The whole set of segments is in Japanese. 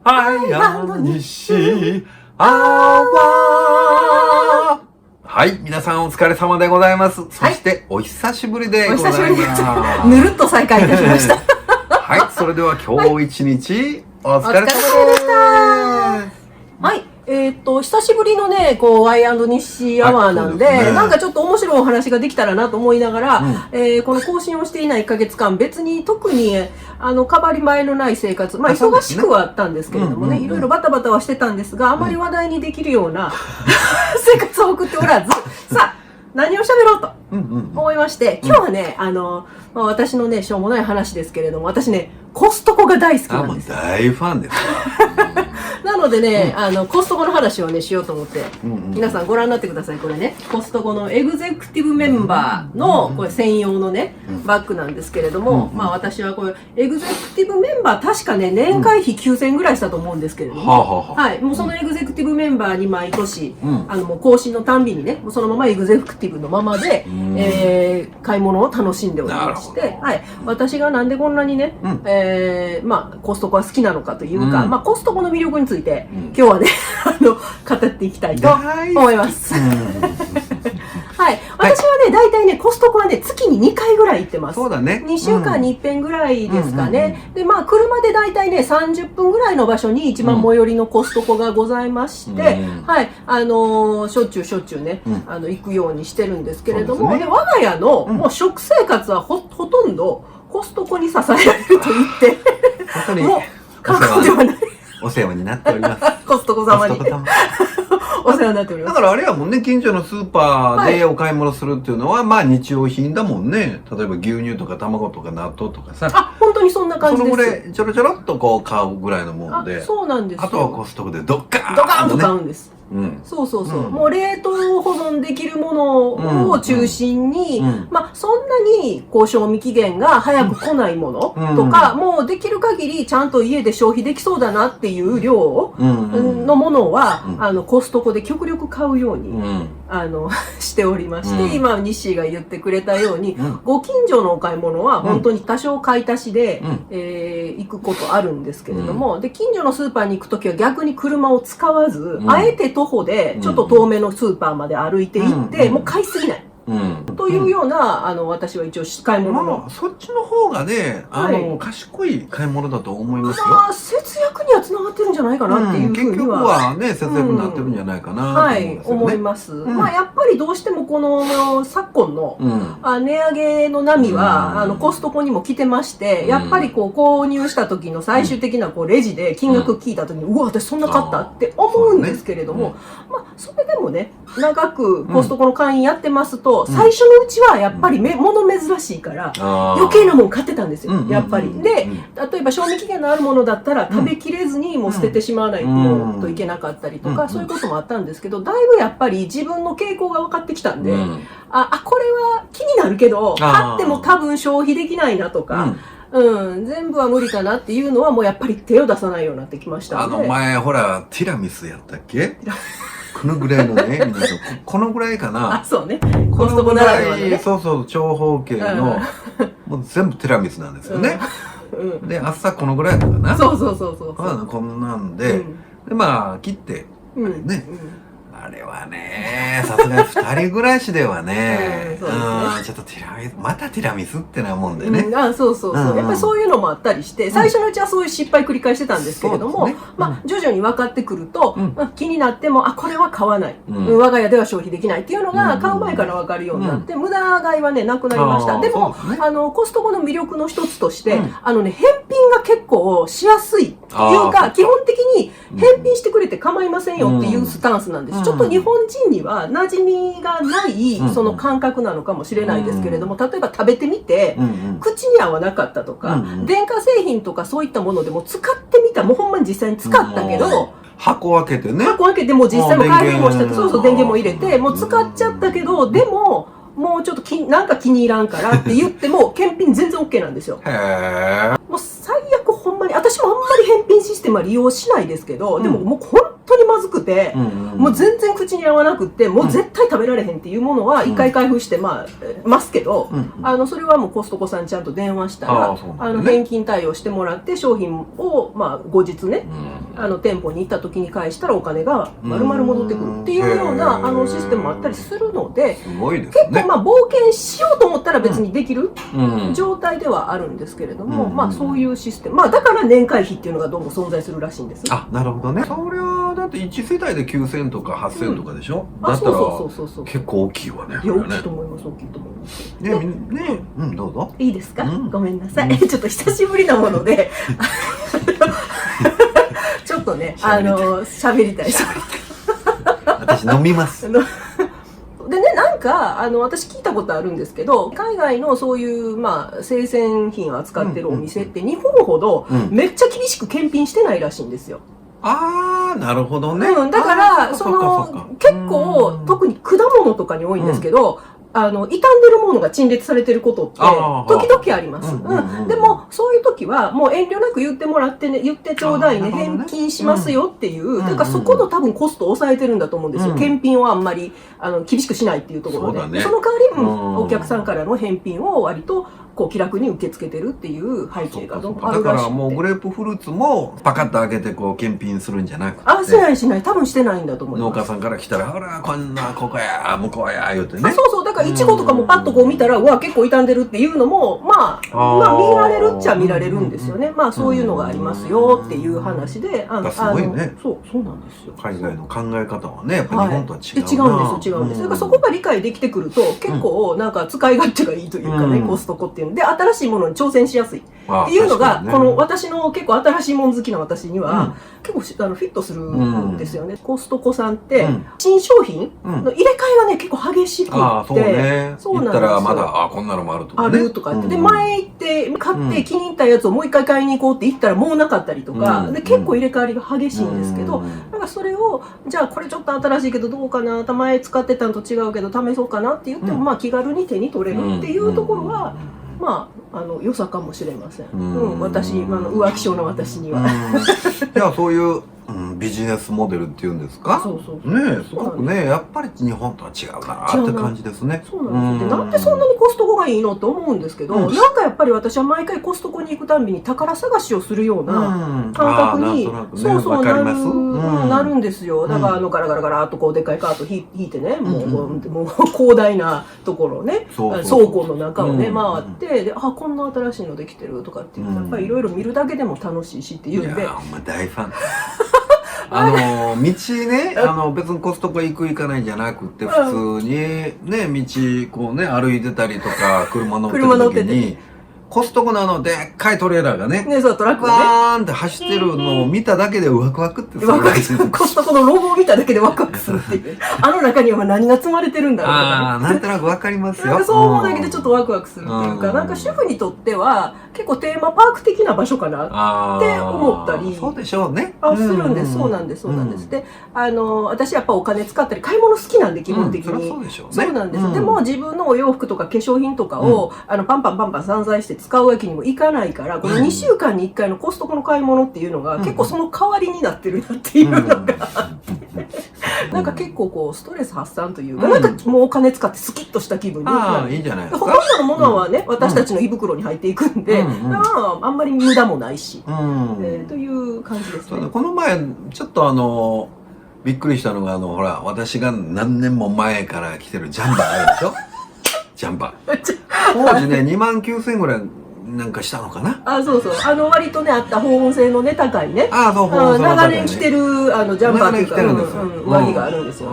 アイアンド西アワー。はい、皆さんお疲れ様でございます。そしてお久しぶりでございます。ぬるっと再開いたしました。はい、それでは今日一日お疲れ様でした。はい。久しぶりのね、アイアンド西アワーなんで、なんかちょっと面白いお話ができたらなと思いながら、この更新をしていない1ヶ月間、別に特に、変わり映えのない生活、まあ、忙しくはあったんですけれどもね、いろいろバタバタはしてたんですが、あまり話題にできるような生活を送っておらず、さあ、何を喋ろうと思いまして、今日はね、私のね、しょうもない話ですけれども、私ね、コストコが大好きなんです。大ファンです。なのでね、コストコの話をね、しようと思って、皆さんご覧になってください。これね、コストコのエグゼクティブメンバーの、これ専用のね、バッグなんですけれども、まあ私はこれ、エグゼクティブメンバー、確かね、年会費9000円ぐらいしたと思うんですけれども、はい、もうそのエグゼクティブメンバーに毎年、もう更新のたんびにね、そのままエグゼクティブのままで、買い物を楽しんでおりまして、はい、私がなんでこんなにね、まあ、コストコは好きなのかというか、まあ、コストコの魅力について、今日はね、語っていきたいと思います。はい。私はね、大体ね、コストコはね、月に2回ぐらい行ってます。そうだね。2週間に1遍ぐらいですかね。で、まあ、車で大体ね、30分ぐらいの場所に一番最寄りのコストコがございまして、はい。しょっちゅうね、行くようにしてるんですけれども、で、我が家の、もう食生活はほとんど、コストコに支えられると言って、もう、過言ではない。お世話になっております。コストコ様に。お世話になっております。だからあれやもんね、近所のスーパーでお買い物するっていうのは、まあ日用品だもんね。例えば牛乳とか卵とか納豆とかさ。あ、本当にそんな感じです。そのぐらいちょろちょろっとこう買うぐらいのもんで。そうなんですよ。あとはコストコでドッカーンと買うんです。そう。うん、もう冷凍保存できるものを中心に、まあそんなに賞味期限が早く来ないものとか、もうできる限りちゃんと家で消費できそうだなっていう量のものは、コストコで極力買うように、しておりまして、今日誌が言ってくれたように、ご近所のお買い物は本当に多少買い足しで、行くことあるんですけれども、で近所のスーパーに行くときは逆に車を使わず、あえて徒歩でちょっと遠めのスーパーまで歩いて行って、もう買いすぎない。というような、私は一応買い物の。そっちの方がね、賢い買い物だと思いますよ。まあ、節約には繋がってるんじゃないかなっていうふうには。結局はね、節約になってるんじゃないかなと思うんですよね。はい、思います。まあ、やっぱりどうしてもこの、昨今の、値上げの波は、コストコにも来てまして、やっぱり購入した時の最終的なレジで金額聞いた時に、うわ、私そんな買ったって思うんですけれども、まあ、それでもね、長くコストコの会員やってますと、最初のうちはやっぱり物珍しいから余計なもん買ってたんですよ、やっぱり。で、例えば賞味期限のあるものだったら食べきれずにもう捨ててしまわないといけなかったりとか、そういうこともあったんですけど、だいぶやっぱり自分の傾向が分かってきたんで、これは気になるけど買っても多分消費できないなとか、全部は無理かなっていうのはもうやっぱり手を出さないようになってきましたので。前ほらティラミスやったっけ？このぐらいのね、皆さん、このぐらいかな。あ、そうね。コストコならではのね。そう、長方形の、もう全部ティラミスなんですよね。で、朝このぐらいだかな。そう。こんなんで、で、まあ、切って、ね。あれはね、さすがに二人暮らしではね、ちょっとまたティラミスってなもんでね。そう。やっぱりそういうのもあったりして、最初のうちはそういう失敗繰り返してたんですけれども、まあ、徐々に分かってくると、気になっても、これは買わない。我が家では消費できないっていうのが、買う前から分かるようになって、無駄買いはね、なくなりました。でも、コストコの魅力の一つとして、返品が結構しやすいっていうか、基本的に返品してくれて構いませんよっていうスタンスなんです。ちょっと日本人には馴染みがないその感覚なのかもしれないですけれども、例えば食べてみて口に合わなかったとか、電化製品とかそういったものでも使ってみた、もうほんまに実際に使ったけど、箱開けてね、箱開けてもう実際も開封もしてて、そう電源も入れてもう使っちゃったけど、でももうちょっとなんか気に入らんからって言っても検品全然 OK なんですよ。もう最悪ほんまに、私もあんまり返品システムは利用しないですけど、でももう本当にまずくっくて、もう全然口に合わなくって、もう絶対食べられへんっていうものは一回開封してますけど、それはもうコストコさんにちゃんと電話したら、返金対応してもらって、商品を後日ね、店舗に行った時に返したらお金が丸々戻ってくるっていうようなシステムもあったりするので、結構冒険しようと思ったら別にできる状態ではあるんですけれども、そういうシステム、だから年会費っていうのがどうも存在するらしいんです。あ、なるほどね。そりゃだって1世帯で9000とか8000とかでしょ。だったら結構大きいわね。いや、大きいと思います。大きいと思います。ね、どうぞ。いいですか？ごめんなさい。ちょっと久しぶりなもので。ちょっとね、喋りたい。私飲みます。でね、なんか私聞いたことあるんですけど、海外のそういう生鮮品を扱ってるお店って日本ほどめっちゃ厳しく検品してないらしいんですよ。ああ、なるほどね。だから結構特に果物とかに多いんですけど、傷んでるものが陳列されてることって時々あります。でもそういう時はもう遠慮なく言ってもらってね、言ってちょうだいね、返金しますよっていう、だからそこの多分コストを抑えてるんだと思うんですよ。検品をあんまり厳しくしないっていうところで、その代わりお客さんからの返品を割と気楽に受け付けてるっていう背景があるらしくて。だからもうグレープフルーツもパカッと開けて検品するんじゃなくて、しない多分してないんだと思います。農家さんから来たら、ほらこんなここや向こうや言うてね。そうだからいちごとかもパッと見たら、うわ結構傷んでるっていうのも見られるっちゃ見られるんですよね。そういうのがありますよっていう話で、すごいね。そうなんですよ。海外の考え方はね、やっぱ日本とは違う違うんです。だからそこが理解できてくると結構なんか使い勝手がいいというかね、コストコっていうので新しいものに挑戦しやすいっていうのが、この私の結構新しいもん好きな私には結構フィットするんですよね。コストコさんって新商品の入れ替えがね結構激しくって、そうなんですよ。行ったらまだこんなのもあるとかね。あるとかってで前行って買って気に入ったやつをもう一回買いに行こうって言ったらもうなかったりとかで、結構入れ替わりが激しいんですけど、なんかそれをじゃあこれちょっと新しいけどどうかな、前使ってたのと違うけど試そうかなって言っても気軽に手に取れるっていうところは良さかもしれません。私浮気症の私には。いや、そういうビジネスモデルっていうんですか。ね、すごくね、やっぱり日本とは違うなって感じですね。そうなんです。なんでそんなにコストコがいいのって思うんですけど、なんかやっぱり私は毎回コストコに行くたんびに宝探しをするような感覚になるんですよ。だからガラガラガラっとでっかいカート引いてね、もう広大なところをね、倉庫の中をね回ってで、こんな新しいのできてるとかっていう、やっぱりいろいろ見るだけでも楽しいしっていうんで。大ファン。道ね、別にコストコ行かないんじゃなくて、普通にね、道歩いてたりとか、車乗ってる時に、コストコのでっかいトレーラーがね、トラックバーンって走ってるのを見ただけでワクワクってするわけですよ。コストコのロゴを見ただけでワクワクするっていう。中には何が積まれてるんだろうとかね。なんとなくわかりますよ。そう思うだけでちょっとワクワクするっていうか、なんか主婦にとっては結構テーマパーク的な場所かなって思ったり。そうでしょうね。するんです。そうなんです。で、私やっぱお金使ったり買い物好きなんで基本的に。そうなんです。でも自分のお洋服とか化粧品とかをパンパン散財して使うわけにもいかないから、この2週間に1回のコストコの買い物っていうのが結構その代わりになってるなっていうのがなんか結構ストレス発散というか、なんかもうお金使ってスキッとした気分になる。いいじゃないですか。ほとんどのものはね、私たちの胃袋に入っていくんで、あんまり無駄もないし、という感じですね。この前ちょっとびっくりしたのがほら、私が何年も前から着てるジャンバーあるでしょ。ジャンバー当時ね29000円ぐらいなんかしたのかな。そう割とね保温性のね高いね、長年着てるジャンバーっていうか上着があるんですよ。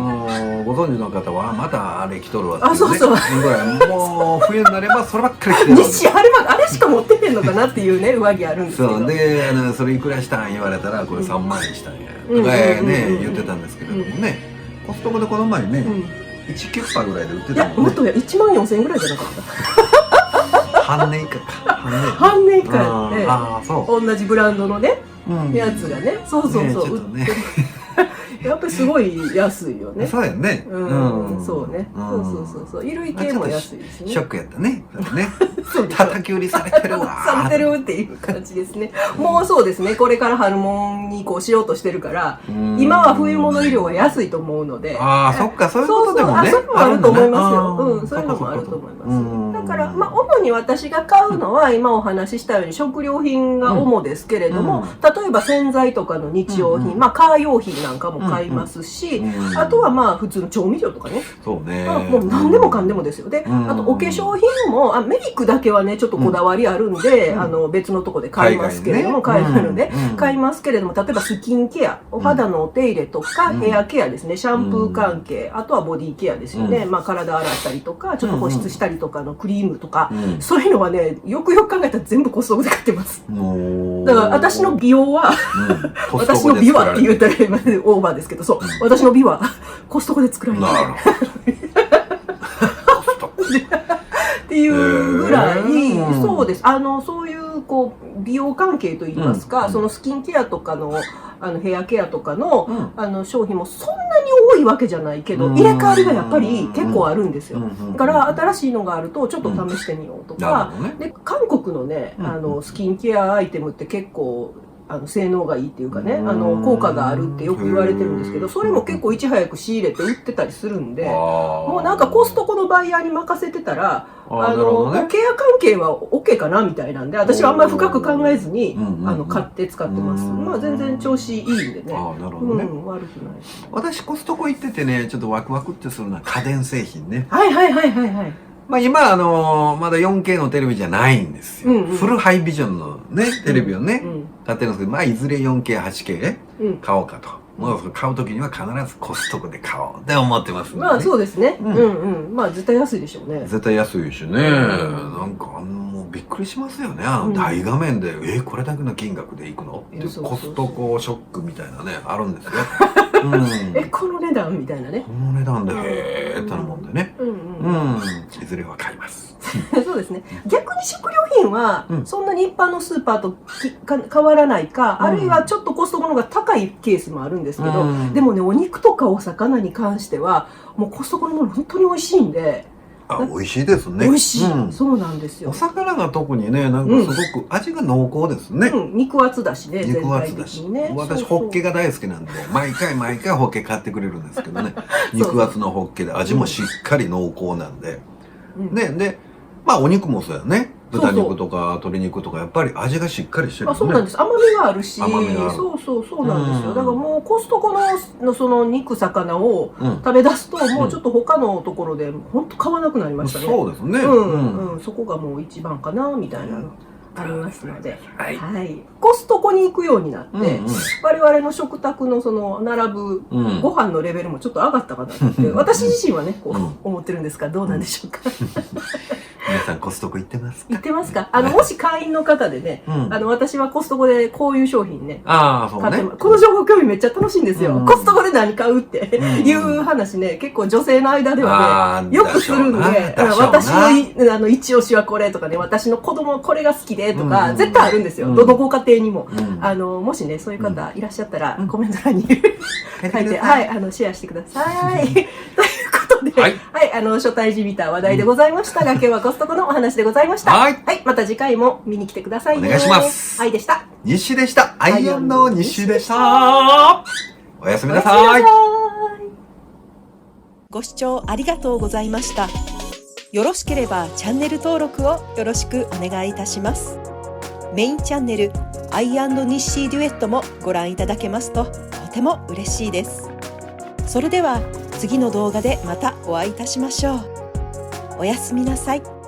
ご存知の方はまたあれ着とるわっていうね。そうもう冬になればそればっかり着てるわけ。あれしか持ってへんのかなっていうね上着あるんですけど。そうでそれいくらしたん言われたらこれ3万円したんやとかね言ってたんですけれどもね、コストコでこの前ね1キュッパぐらいで売ってたもんね。もっと1万4000円ぐらいじゃなかった。半年以下か。半年以下で同じブランドのねやつがね、そう売ってる。やっぱりすごい安いよね。そうやね。そうね。そう。衣類系も安いですね。ショックやったね。叩き売りされてるわ。されてるっていう感じですね。もうそうですね。これから春物にこうしようとしてるから、今は冬物衣料は安いと思うので。ああ、そっか、そういうことでもね。そういうのもあると思いますよ。そういうのもあると思います。だから、主に私が買うのは、今お話ししたように食料品が主ですけれども、例えば洗剤とかの日用品、カー用品なんかも買いますし、あとは普通の調味料とかね。そうね。もう何でもかんでもですよ。で、あとお化粧品も、メイクだけはね、ちょっとこだわりあるんで、別のとこで買いますけれども、買いますけれども、例えばスキンケア、お肌のお手入れとか、ヘアケアですね、シャンプー関係、あとはボディケアですよね。体洗ったりとか、ちょっと保湿したりとかのクリームとか、そういうのはね、よくよく考えたら全部コストコで買ってます。だから私の美容は、私の美はって言ったら今オーバーですけど、そう、私の美はコストコで作られてる。っていうぐらい、そうです。そういうこう美容関係といいますか、そのスキンケアとかのヘアケアとかの商品もそんなに多いわけじゃないけど、入れ替わりがやっぱり結構あるんですよ。だから新しいのがあるとちょっと試してみようとか、で韓国のねスキンケアアイテムって結構性能がいいっていうかね、効果があるってよく言われてるんですけど、それも結構いち早く仕入れて売ってたりするんで、もうなんかコストコのバイヤーに任せてたら、ケア関係は OK かなみたいなんで、私はあんまり深く考えずに買って使ってます。全然調子いいんでね。悪くない。私コストコ行っててね、ちょっとワクワクってするのは家電製品ね。今まだ 4K のテレビじゃないんですよ。フルハイビジョンのねテレビをね買ってるんですけど、いずれ 4K、8K 買おうかと。もう買う時には必ずコストコで買おうって思ってますね。そうですね。絶対安いでしょうね。絶対安いしね。なんかもうびっくりしますよね。大画面でこれだけの金額でいくのってコストコショックみたいなねあるんですよ。この値段みたいなね。この値段でへーってなもんでね。いずれは買います。そうですね。逆に食料品はそんなに一般のスーパーと変わらないか、あるいはちょっとコストコの方が高いケースもあるんですけど、でもね、お肉とかお魚に関してはもうコストコのもの本当に美味しいんで。美味しいですね。美味しい。そうなんですよ。お魚が特にね、なんかすごく味が濃厚ですね。肉厚だしね、全体的にね。私ホッケが大好きなんで、毎回ホッケ買ってくれるんですけどね。肉厚のホッケで味もしっかり濃厚なんで。で、お肉もそうやね。豚肉とか鶏肉とかやっぱり味がしっかりしてるね。そうなんです。甘みがあるし、そうなんですよ。だからもうコストコのその肉魚を食べ出すと、もうちょっと他のところで本当買わなくなりましたね。そうですね。そこがもう一番かなみたいなのありますので、コストコに行くようになって、我々の食卓のその並ぶご飯のレベルもちょっと上がったかなって私自身はねこう思ってるんですが、どうなんでしょうか。皆さんコストコ行ってますか？行ってますか？もし会員の方でね、私はコストコでこういう商品ね、買ってます。この情報興味めっちゃ楽しいんですよ。コストコで何買うっていう話ね、結構女性の間ではね、よくするんで、私の一押しはこれとかね、私の子供これが好きでとか、絶対あるんですよ。どのご家庭にも。もしね、そういう方いらっしゃったら、コメント欄に書いて、シェアしてください。ということで、初対じみた話題でございましたが、今日はコストコのお話でございました。また次回も見に来てくださいね。お願いします。でした。西でした。アイアンの西でした。おやすみなさい。ご視聴ありがとうございました。よろしければチャンネル登録をよろしくお願いいたします。メインチャンネルアイアンドニッシーデュエットもご覧いただけますととても嬉しいです。それでは次の動画でまたお会いいたしましょう。おやすみなさい。